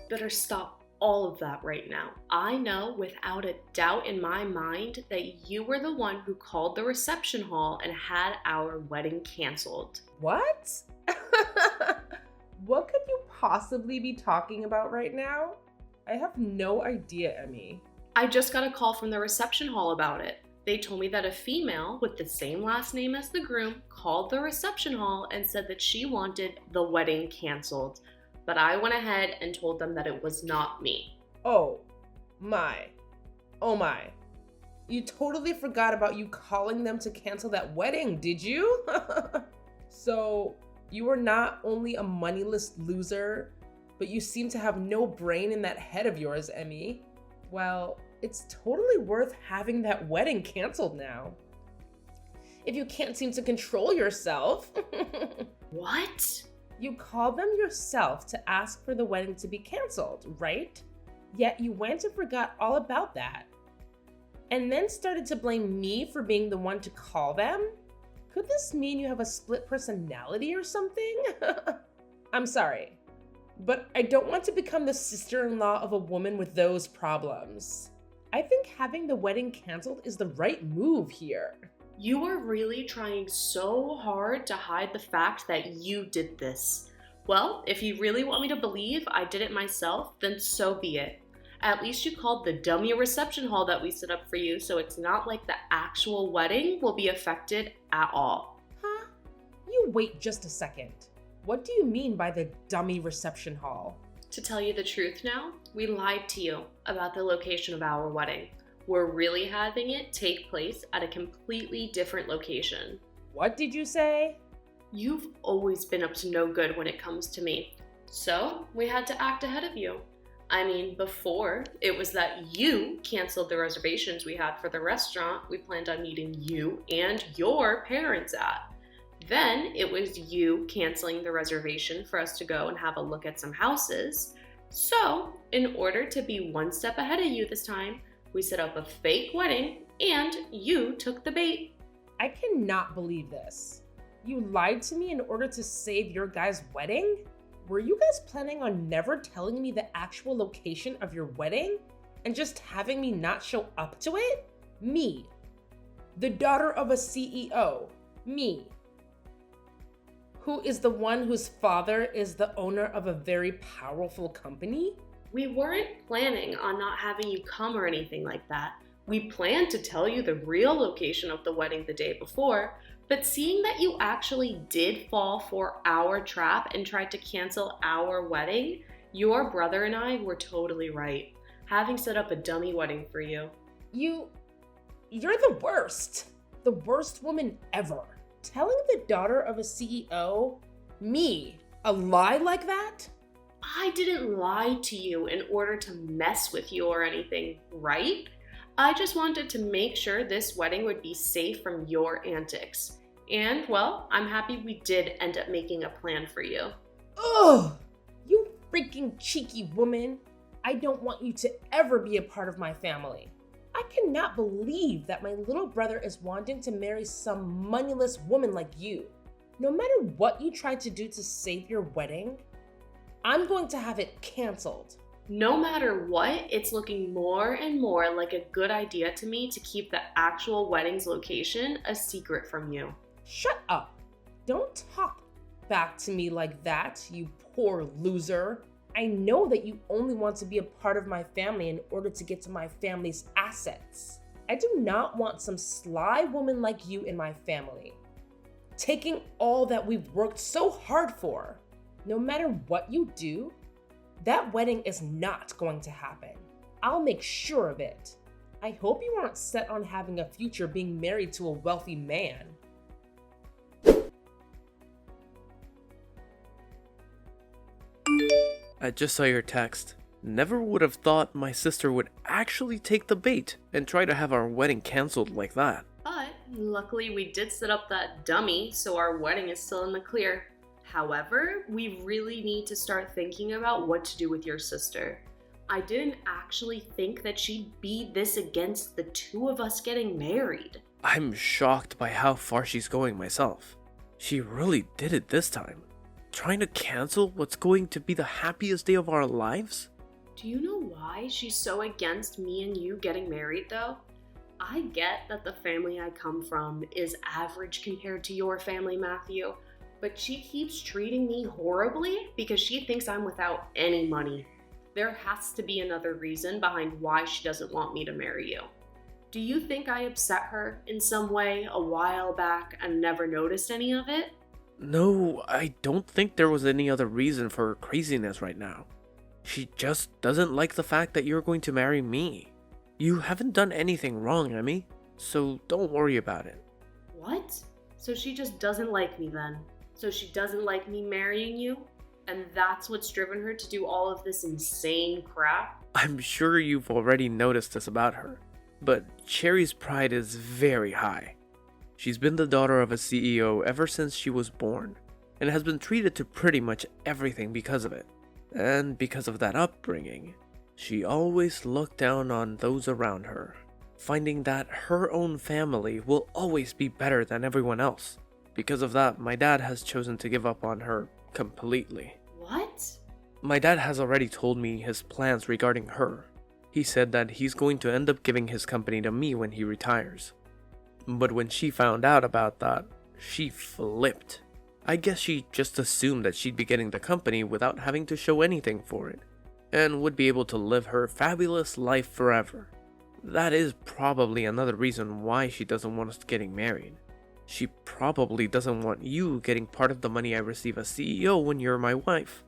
Better stop all of that right now. I know without a doubt in my mind that you were the one who called the reception hall and had our wedding canceled. What? What could you possibly be talking about right now? I have no idea, Emmy. I just got a call from the reception hall about it. They told me that a female with the same last name as the groom called the reception hall and said that she wanted the wedding canceled. But I went ahead and told them that it was not me. Oh my. Oh my. You totally forgot about you calling them to cancel that wedding, did you? So, you are not only a moneyless loser, but you seem to have no brain in that head of yours, Emmy. Well, it's totally worth having that wedding canceled now. If you can't seem to control yourself. What? You called them yourself to ask for the wedding to be canceled, right? Yet you went and forgot all about that. And then started to blame me for being the one to call them? Could this mean you have a split personality or something? I'm sorry, but I don't want to become the sister-in-law of a woman with those problems. I think having the wedding canceled is the right move here. You are really trying so hard to hide the fact that you did this. Well, if you really want me to believe I did it myself, then so be it. At least you called the dummy reception hall that we set up for you, so it's not like the actual wedding will be affected at all. Huh? You wait just a second. What do you mean by the dummy reception hall? To tell you the truth now, we lied to you about the location of our wedding. We're really having it take place at a completely different location. What did you say? You've always been up to no good when it comes to me, so we had to act ahead of you. I mean, before, it was that you canceled the reservations we had for the restaurant we planned on meeting you and your parents at. Then it was you canceling the reservation for us to go and have a look at some houses. So, in order to be one step ahead of you this time, we set up a fake wedding and you took the bait. I cannot believe this. You lied to me in order to save your guys' wedding? Were you guys planning on never telling me the actual location of your wedding and just having me not show up to it? Me, the daughter of a CEO, me, who is the one whose father is the owner of a very powerful company? We weren't planning on not having you come or anything like that. We planned to tell you the real location of the wedding the day before, but seeing that you actually did fall for our trap and tried to cancel our wedding, your brother and I were totally right, having set up a dummy wedding for you. You're the worst woman ever. Telling the daughter of a CEO, me, a lie like that? I didn't lie to you in order to mess with you or anything, right? I just wanted to make sure this wedding would be safe from your antics. And, well, I'm happy we did end up making a plan for you. Ugh! You freaking cheeky woman. I don't want you to ever be a part of my family. I cannot believe that my little brother is wanting to marry some moneyless woman like you. No matter what you tried to do to save your wedding, I'm going to have it canceled. No matter what, it's looking more and more like a good idea to me to keep the actual wedding's location a secret from you. Shut up. Don't talk back to me like that, you poor loser. I know that you only want to be a part of my family in order to get to my family's assets. I do not want some sly woman like you in my family, taking all that we've worked so hard for. No matter what you do, that wedding is not going to happen. I'll make sure of it. I hope you aren't set on having a future being married to a wealthy man. I just saw your text. Never would have thought my sister would actually take the bait and try to have our wedding canceled like that. But luckily we did set up that dummy, so our wedding is still in the clear. However, we really need to start thinking about what to do with your sister. I didn't actually think that she'd be this against the two of us getting married. I'm shocked by how far she's going myself. She really did it this time. Trying to cancel what's going to be the happiest day of our lives? Do you know why she's so against me and you getting married though? I get that the family I come from is average compared to your family, Matthew, but she keeps treating me horribly because she thinks I'm without any money. There has to be another reason behind why she doesn't want me to marry you. Do you think I upset her in some way a while back and never noticed any of it? No, I don't think there was any other reason for her craziness right now. She just doesn't like the fact that you're going to marry me. You haven't done anything wrong, Emmy, so don't worry about it. What? So she just doesn't like me then? So she doesn't like me marrying you? And that's what's driven her to do all of this insane crap? I'm sure you've already noticed this about her, but Cherry's pride is very high. She's been the daughter of a CEO ever since she was born, and has been treated to pretty much everything because of it. And because of that upbringing, she always looked down on those around her, finding that her own family will always be better than everyone else. Because of that, my dad has chosen to give up on her completely. What? My dad has already told me his plans regarding her. He said that he's going to end up giving his company to me when he retires. But when she found out about that, she flipped. I guess she just assumed that she'd be getting the company without having to show anything for it, and would be able to live her fabulous life forever. That is probably another reason why she doesn't want us getting married. She probably doesn't want you getting part of the money I receive as CEO when you're my wife.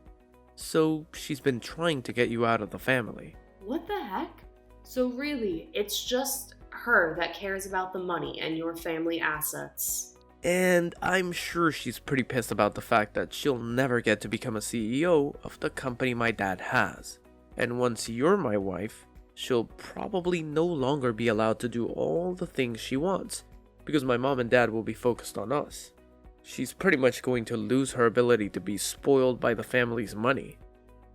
So she's been trying to get you out of the family. What the heck? So really, it's just her that cares about the money and your family assets. And I'm sure she's pretty pissed about the fact that she'll never get to become a CEO of the company my dad has. And once you're my wife, she'll probably no longer be allowed to do all the things she wants, because my mom and dad will be focused on us. She's pretty much going to lose her ability to be spoiled by the family's money,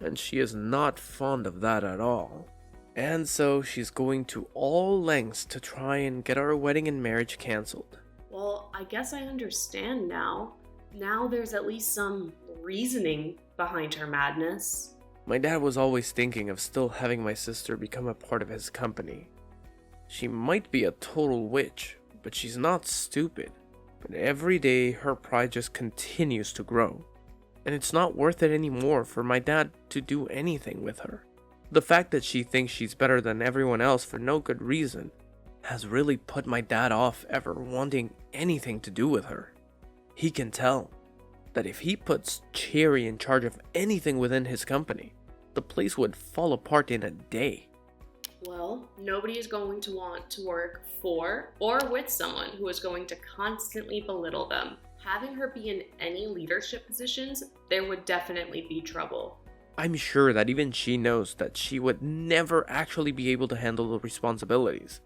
and she is not fond of that at all. And so she's going to all lengths to try and get our wedding and marriage cancelled. Well, I guess I understand now. Now there's at least some reasoning behind her madness. My dad was always thinking of still having my sister become a part of his company. She might be a total witch, but she's not stupid. But every day her pride just continues to grow. And it's not worth it anymore for my dad to do anything with her. The fact that she thinks she's better than everyone else for no good reason has really put my dad off ever wanting anything to do with her. He can tell that if he puts Cherry in charge of anything within his company, the place would fall apart in a day. Well, nobody is going to want to work for or with someone who is going to constantly belittle them. Having her be in any leadership positions, there would definitely be trouble. I'm sure that even she knows that she would never actually be able to handle the responsibilities,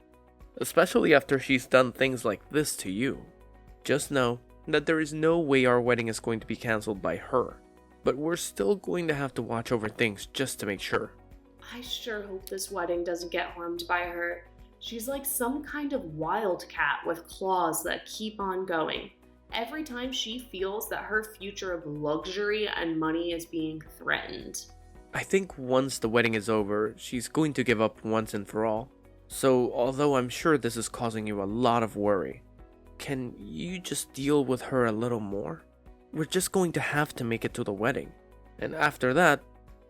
especially after she's done things like this to you. Just know that there is no way our wedding is going to be cancelled by her, but we're still going to have to watch over things just to make sure. I sure hope this wedding doesn't get harmed by her. She's like some kind of wildcat with claws that keep on going. Every time she feels that her future of luxury and money is being threatened. I think once the wedding is over, she's going to give up once and for all. So, although I'm sure this is causing you a lot of worry, can you just deal with her a little more? We're just going to have to make it to the wedding, and after that,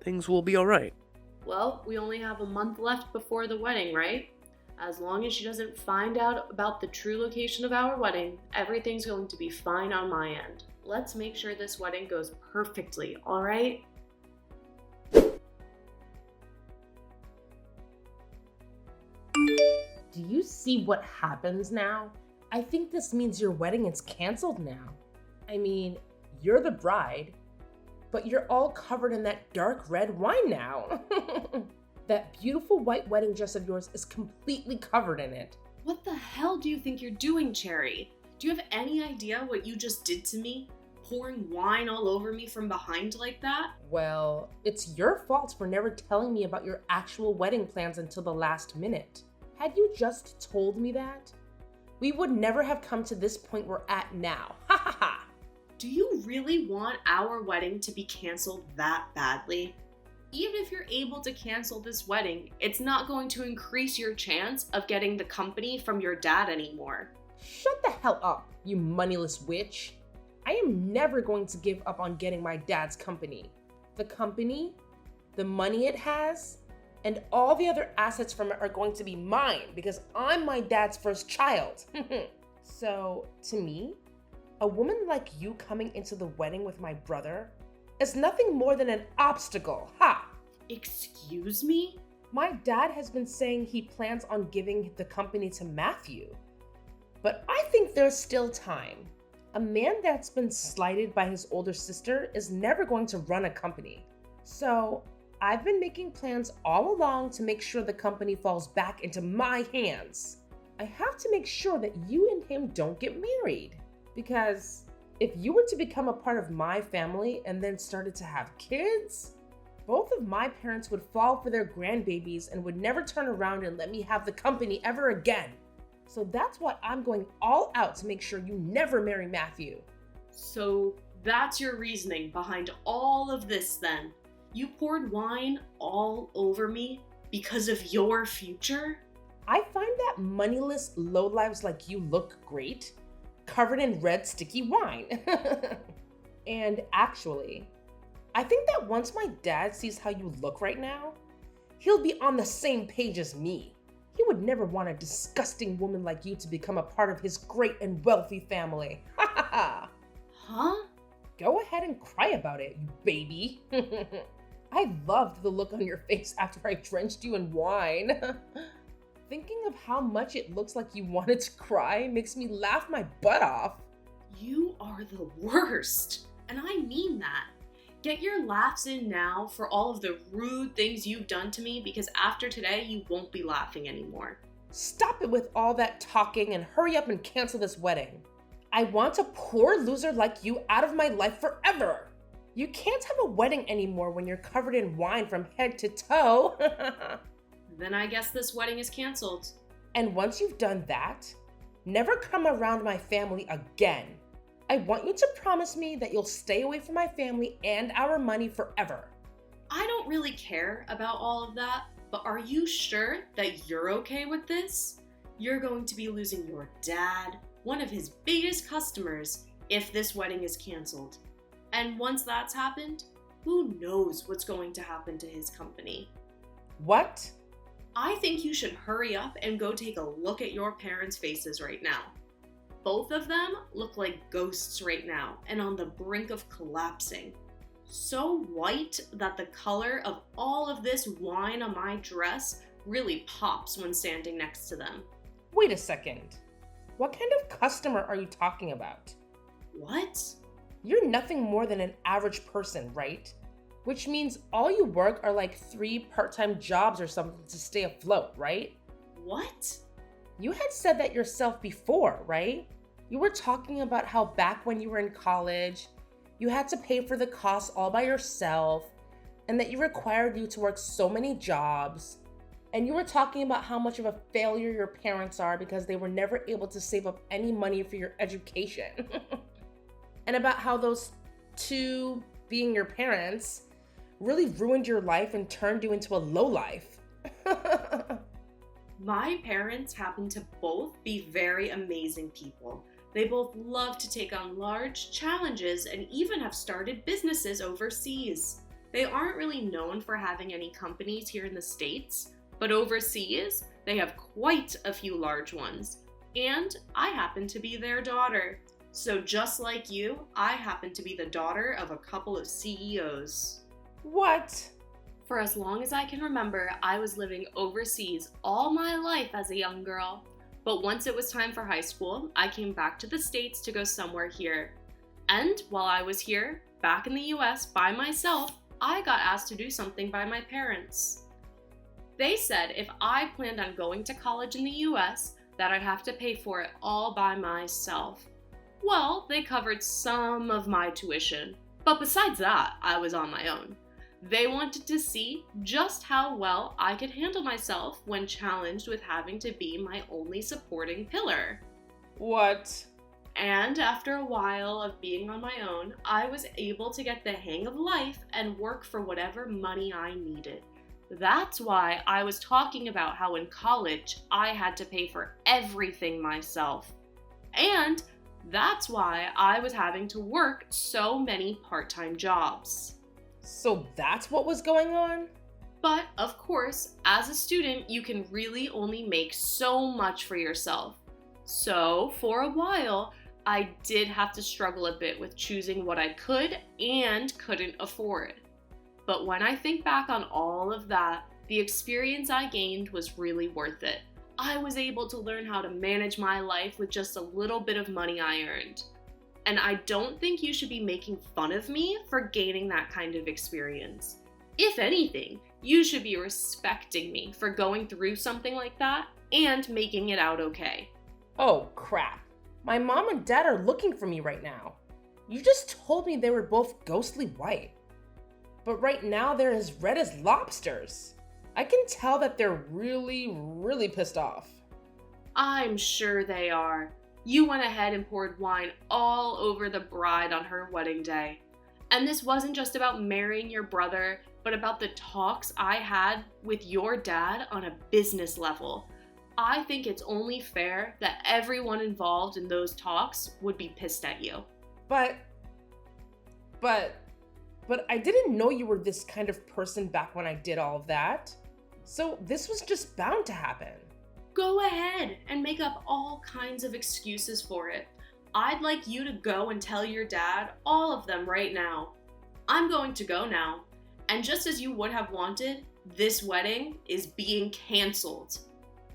things will be alright. Well, we only have a month left before the wedding, right? As long as she doesn't find out about the true location of our wedding, everything's going to be fine on my end. Let's make sure this wedding goes perfectly, alright? Do you see what happens now? I think this means your wedding is canceled now. I mean, you're the bride, but you're all covered in that dark red wine now. That beautiful white wedding dress of yours is completely covered in it. What the hell do you think you're doing, Cherry? Do you have any idea what you just did to me? Pouring wine all over me from behind like that? Well, it's your fault for never telling me about your actual wedding plans until the last minute. Had you just told me that, we would never have come to this point we're at now. Ha ha ha! Do you really want our wedding to be canceled that badly? Even if you're able to cancel this wedding, it's not going to increase your chance of getting the company from your dad anymore. Shut the hell up, you moneyless witch. I am never going to give up on getting my dad's company. The company, the money it has, and all the other assets from it are going to be mine because I'm my dad's first child. So, to me, a woman like you coming into the wedding with my brother is nothing more than an obstacle. Ha! Excuse me? My dad has been saying he plans on giving the company to Matthew. But I think there's still time. A man that's been slighted by his older sister is never going to run a company. So, I've been making plans all along to make sure the company falls back into my hands. I have to make sure that you and him don't get married. Because if you were to become a part of my family and then started to have kids, both of my parents would fall for their grandbabies and would never turn around and let me have the company ever again. So that's why I'm going all out to make sure you never marry Matthew. So that's your reasoning behind all of this then? You poured wine all over me because of your future? I find that moneyless lowlives like you look great, covered in red sticky wine. And actually, I think that once my dad sees how you look right now, he'll be on the same page as me. He would never want a disgusting woman like you to become a part of his great and wealthy family. Ha ha ha! Huh? Go ahead and cry about it, you baby. I loved the look on your face after I drenched you in wine. Thinking of how much it looks like you wanted to cry makes me laugh my butt off. You are the worst, and I mean that. Get your laughs in now for all of the rude things you've done to me, because after today, you won't be laughing anymore. Stop it with all that talking and hurry up and cancel this wedding. I want a poor loser like you out of my life forever. You can't have a wedding anymore when you're covered in wine from head to toe. Then I guess this wedding is canceled. And once you've done that, never come around my family again. I want you to promise me that you'll stay away from my family and our money forever. I don't really care about all of that, but are you sure that you're okay with this? You're going to be losing your dad, one of his biggest customers, if this wedding is canceled. And once that's happened, who knows what's going to happen to his company? What? I think you should hurry up and go take a look at your parents' faces right now. Both of them look like ghosts right now and on the brink of collapsing. So white that the color of all of this wine on my dress really pops when standing next to them. Wait a second. What kind of customer are you talking about? What? You're nothing more than an average person, right? Which means all you work are like 3 part-time jobs or something to stay afloat, right? What? You had said that yourself before, right? You were talking about how back when you were in college, you had to pay for the costs all by yourself, and that you required you to work so many jobs. And you were talking about how much of a failure your parents are because they were never able to save up any money for your education. And about how those two, being your parents, really ruined your life and turned you into a lowlife. My parents happen to both be very amazing people. They both love to take on large challenges and even have started businesses overseas. They aren't really known for having any companies here in the States, but overseas, they have quite a few large ones. And I happen to be their daughter. So just like you, I happen to be the daughter of a couple of CEOs. What? For as long as I can remember, I was living overseas all my life as a young girl. But once it was time for high school, I came back to the States to go somewhere here. And while I was here, back in the US by myself, I got asked to do something by my parents. They said if I planned on going to college in the US, that I'd have to pay for it all by myself. Well, they covered some of my tuition, but besides that, I was on my own. They wanted to see just how well I could handle myself when challenged with having to be my only supporting pillar. What? And after a while of being on my own, I was able to get the hang of life and work for whatever money I needed. That's why I was talking about how in college I had to pay for everything myself. And that's why I was having to work so many part-time jobs. So that's what was going on? But of course, as a student, you can really only make so much for yourself. So for a while, I did have to struggle a bit with choosing what I could and couldn't afford. But when I think back on all of that, the experience I gained was really worth it. I was able to learn how to manage my life with just a little bit of money I earned. And I don't think you should be making fun of me for gaining that kind of experience. If anything, you should be respecting me for going through something like that and making it out okay. Oh, crap. My mom and dad are looking for me right now. You just told me they were both ghostly white. But right now they're as red as lobsters. I can tell that they're really pissed off. I'm sure they are. You went ahead and poured wine all over the bride on her wedding day. And this wasn't just about marrying your brother, but about the talks I had with your dad on a business level. I think it's only fair that everyone involved in those talks would be pissed at you. But I didn't know you were this kind of person back when I did all of that. So this was just bound to happen. Go ahead and make up all kinds of excuses for it. I'd like you to go and tell your dad all of them right now. I'm going to go now. And just as you would have wanted, this wedding is being canceled.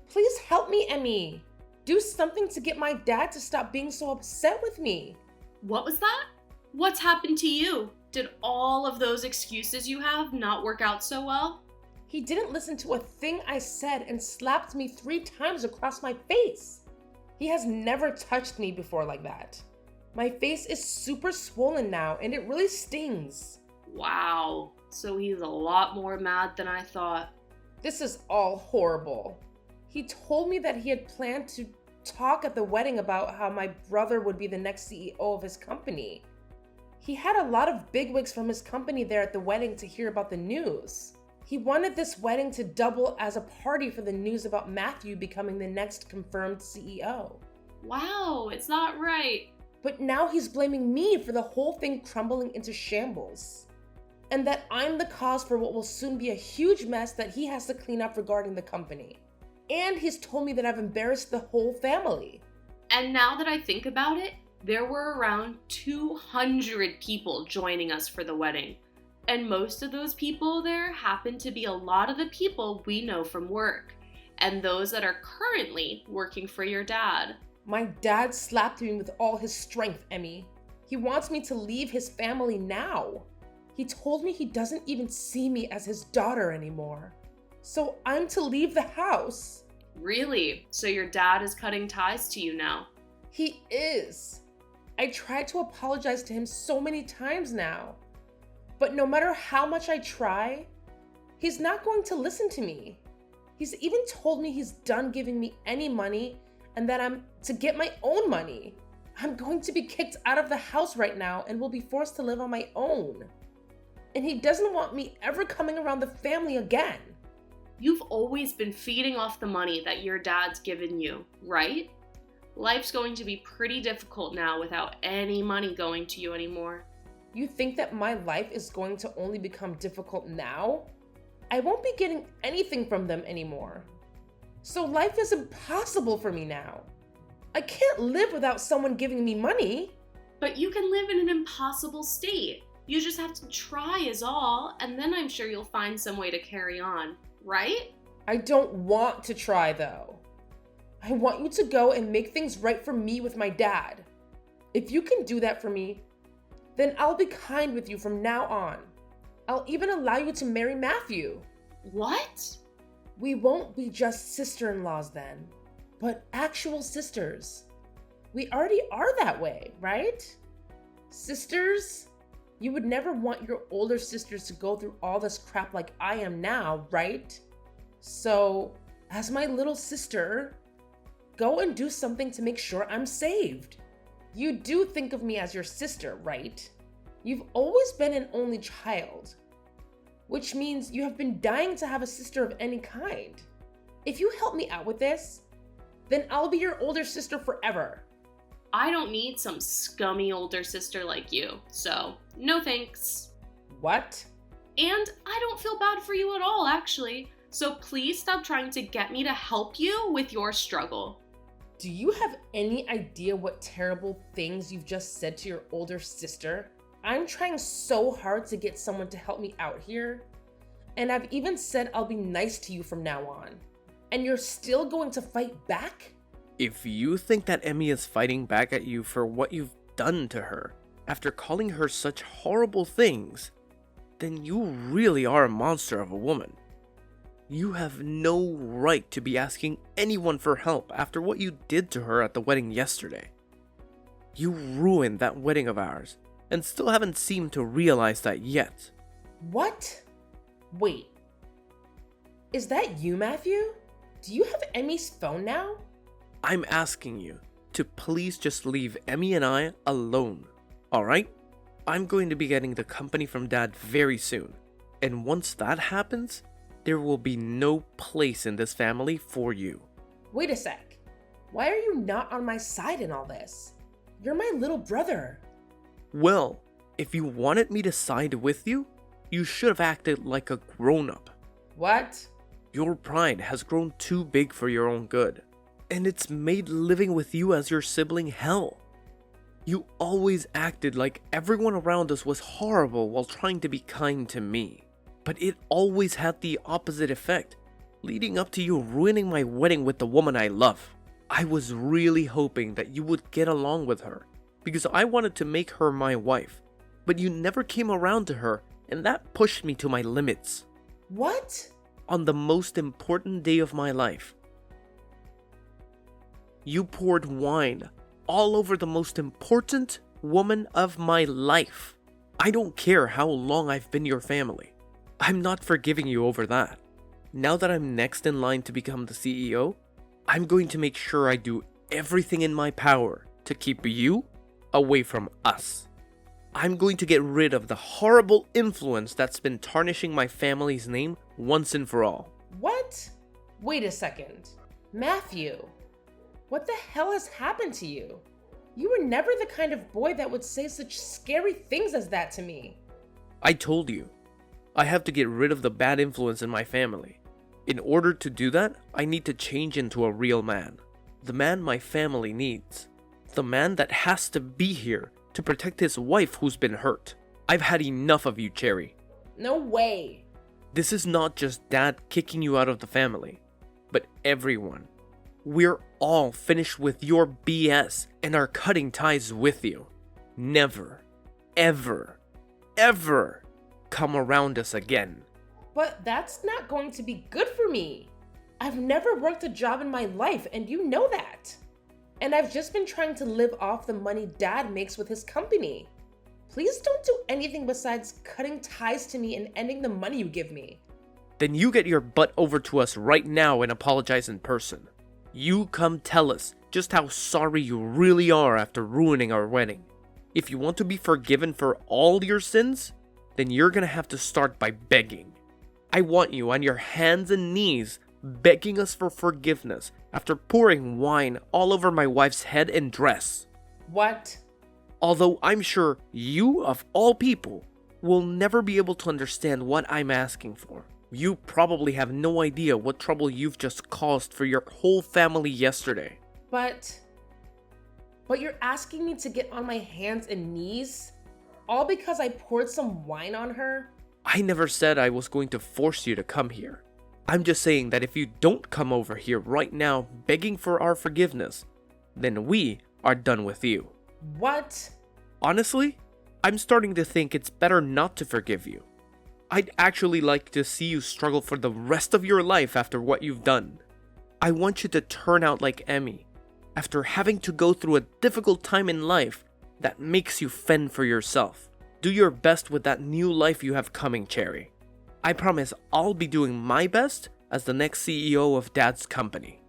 Please help me, Emmy. Do something to get my dad to stop being so upset with me. What was that? What's happened to you? Did all of those excuses you have not work out so well? He didn't listen to a thing I said and slapped me 3 times across my face. He has never touched me before like that. My face is super swollen now and it really stings. Wow, so he's a lot more mad than I thought. This is all horrible. He told me that he had planned to talk at the wedding about how my brother would be the next CEO of his company. He had a lot of bigwigs from his company there at the wedding to hear about the news. He wanted this wedding to double as a party for the news about Matthew becoming the next confirmed CEO. Wow, it's not right. But now he's blaming me for the whole thing crumbling into shambles. And that I'm the cause for what will soon be a huge mess that he has to clean up regarding the company. And he's told me that I've embarrassed the whole family. And now that I think about it, there were around 200 people joining us for the wedding. And most of those people there happen to be a lot of the people we know from work, and those that are currently working for your dad. My dad slapped me with all his strength, Emmy. He wants me to leave his family now. He told me he doesn't even see me as his daughter anymore. So I'm to leave the house. Really? So your dad is cutting ties to you now? He is. I tried to apologize to him so many times now. But no matter how much I try, he's not going to listen to me. He's even told me he's done giving me any money and that I'm to get my own money. I'm going to be kicked out of the house right now and will be forced to live on my own. And he doesn't want me ever coming around the family again. You've always been feeding off the money that your dad's given you, right? Life's going to be pretty difficult now without any money going to you anymore. You think that my life is going to only become difficult now? I won't be getting anything from them anymore. So life is impossible for me now. I can't live without someone giving me money. But you can live in an impossible state. You just have to try is all, and then I'm sure you'll find some way to carry on, right? I don't want to try though. I want you to go and make things right for me with my dad. If you can do that for me, then I'll be kind with you from now on. I'll even allow you to marry Matthew. What? We won't be just sister-in-laws then, but actual sisters. We already are that way, right? Sisters? You would never want your older sisters to go through all this crap like I am now, right? So, as my little sister, go and do something to make sure I'm saved. You do think of me as your sister, right? You've always been an only child, which means you have been dying to have a sister of any kind. If you help me out with this, then I'll be your older sister forever. I don't need some scummy older sister like you, so no thanks. What? And I don't feel bad for you at all, actually. So please stop trying to get me to help you with your struggle. Do you have any idea what terrible things you've just said to your older sister? I'm trying so hard to get someone to help me out here. And I've even said I'll be nice to you from now on. And you're still going to fight back? If you think that Emmy is fighting back at you for what you've done to her, after calling her such horrible things, then you really are a monster of a woman. You have no right to be asking anyone for help after what you did to her at the wedding yesterday. You ruined that wedding of ours, and still haven't seemed to realize that yet. What? Wait. Is that you, Matthew? Do you have Emmy's phone now? I'm asking you to please just leave Emmy and I alone, alright? I'm going to be getting the company from Dad very soon, and once that happens, there will be no place in this family for you. Wait a sec. Why are you not on my side in all this? You're my little brother. Well, if you wanted me to side with you, you should have acted like a grown-up. What? Your pride has grown too big for your own good, and it's made living with you as your sibling hell. You always acted like everyone around us was horrible while trying to be kind to me, but it always had the opposite effect, leading up to you ruining my wedding with the woman I love. I was really hoping that you would get along with her, because I wanted to make her my wife, but you never came around to her, and that pushed me to my limits. What? On the most important day of my life, you poured wine all over the most important woman of my life. I don't care how long I've been your family. I'm not forgiving you over that. Now that I'm next in line to become the CEO, I'm going to make sure I do everything in my power to keep you away from us. I'm going to get rid of the horrible influence that's been tarnishing my family's name once and for all. What? Wait a second. Matthew, what the hell has happened to you? You were never the kind of boy that would say such scary things as that to me. I told you, I have to get rid of the bad influence in my family. In order to do that, I need to change into a real man. The man my family needs. The man that has to be here to protect his wife who's been hurt. I've had enough of you, Cherry. No way. This is not just Dad kicking you out of the family, but everyone. We're all finished with your BS and are cutting ties with you. Never, ever, ever come around us again. But that's not going to be good for me. I've never worked a job in my life, and you know that. And I've just been trying to live off the money Dad makes with his company. Please don't do anything besides cutting ties to me and ending the money you give me. Then you get your butt over to us right now and apologize in person. You come tell us just how sorry you really are after ruining our wedding. If you want to be forgiven for all your sins, then you're gonna have to start by begging. I want you on your hands and knees begging us for forgiveness after pouring wine all over my wife's head and dress. What? Although I'm sure you, of all people, will never be able to understand what I'm asking for. You probably have no idea what trouble you've just caused for your whole family yesterday. But you're asking me to get on my hands and knees? All because I poured some wine on her? I never said I was going to force you to come here. I'm just saying that if you don't come over here right now begging for our forgiveness, then we are done with you. What? Honestly, I'm starting to think it's better not to forgive you. I'd actually like to see you struggle for the rest of your life after what you've done. I want you to turn out like Emmy, after having to go through a difficult time in life that makes you fend for yourself. Do your best with that new life you have coming, Cherry. I promise I'll be doing my best as the next CEO of Dad's company.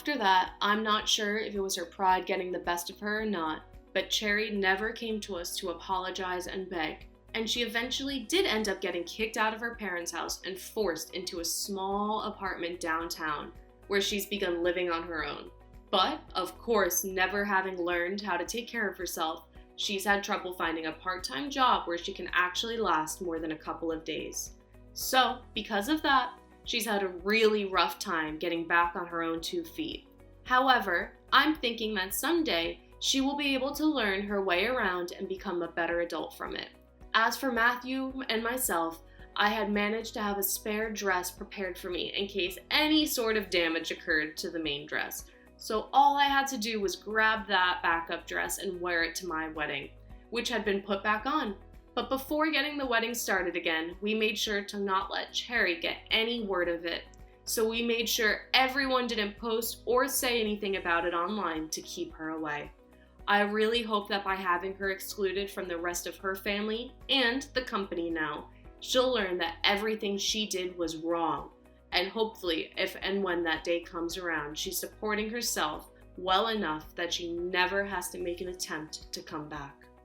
After that, I'm not sure if it was her pride getting the best of her or not, but Cherry never came to us to apologize and beg, and she eventually did end up getting kicked out of her parents' house and forced into a small apartment downtown, where she's begun living on her own. But, of course, never having learned how to take care of herself, she's had trouble finding a part-time job where she can actually last more than a couple of days. So, because of that, she's had a really rough time getting back on her own 2 feet. However, I'm thinking that someday she will be able to learn her way around and become a better adult from it. As for Matthew and myself, I had managed to have a spare dress prepared for me in case any sort of damage occurred to the main dress. So all I had to do was grab that backup dress and wear it to my wedding, which had been put back on. But before getting the wedding started again, we made sure to not let Cherry get any word of it. So we made sure everyone didn't post or say anything about it online to keep her away. I really hope that by having her excluded from the rest of her family and the company now, she'll learn that everything she did was wrong. And hopefully, if and when that day comes around, she's supporting herself well enough that she never has to make an attempt to come back.